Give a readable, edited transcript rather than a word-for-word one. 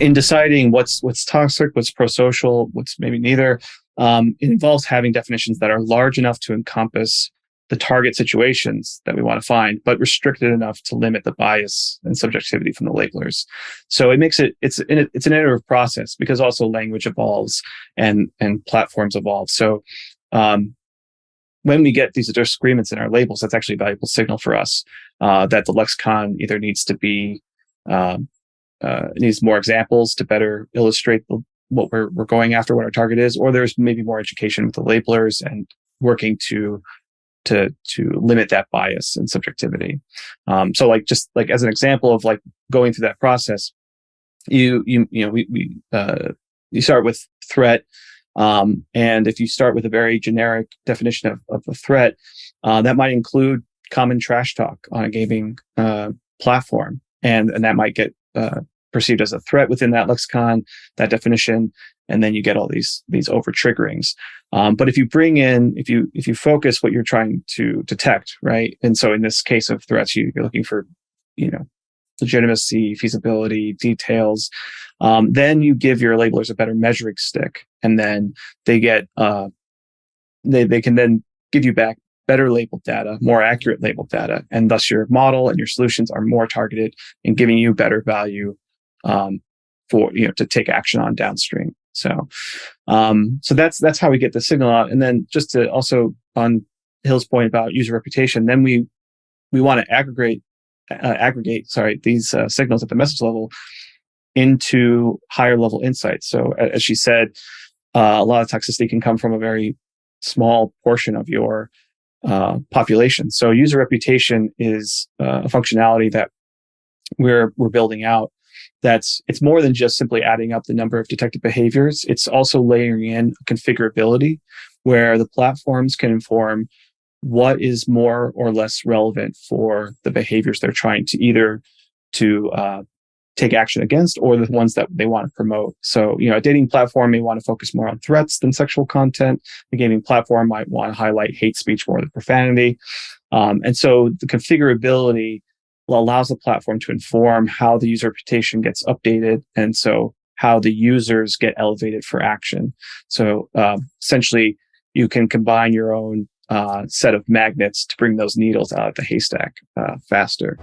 in deciding what's toxic, what's pro-social, what's maybe neither, it involves having definitions that are large enough to encompass the target situations that we want to find, but restricted enough to limit the bias and subjectivity from the labelers. So it makes it's an iterative process, because also language evolves and platforms evolve. So when we get these disagreements in our labels, that's actually a valuable signal for us that the lexicon either needs to be needs more examples to better illustrate what we're going after, what our target is, or there's maybe more education with the labelers and working to limit that bias and subjectivity. So like, just like as an example of like going through that process, you start with threat. And if you start with a very generic definition of a threat, that might include common trash talk on a gaming platform. And that might get perceived as a threat within that lexicon, that definition, and then you get all these over triggerings. But if you bring in, if you focus what you're trying to detect, right? And so in this case of threats, you're looking for, legitimacy, feasibility, details. Then you give your labelers a better measuring stick, and then they get they can then give you back better labeled data, more accurate labeled data, and thus your model and your solutions are more targeted and giving you better value for to take action on downstream. So that's how we get the signal out. And then just to also on Hill's point about user reputation, then we want to aggregate these signals at the message level into higher level insights. So as she said, a lot of toxicity can come from a very small portion of your population. So user reputation is a functionality that we're building out. It's more than just simply adding up the number of detected behaviors. It's also layering in configurability, where the platforms can inform what is more or less relevant for the behaviors they're trying to either take action against, or the ones that they want to promote. So, a dating platform may want to focus more on threats than sexual content. The gaming platform might want to highlight hate speech more than profanity. And so the configurability allows the platform to inform how the user reputation gets updated, and so how the users get elevated for action. So essentially, you can combine your own set of magnets to bring those needles out of the haystack faster.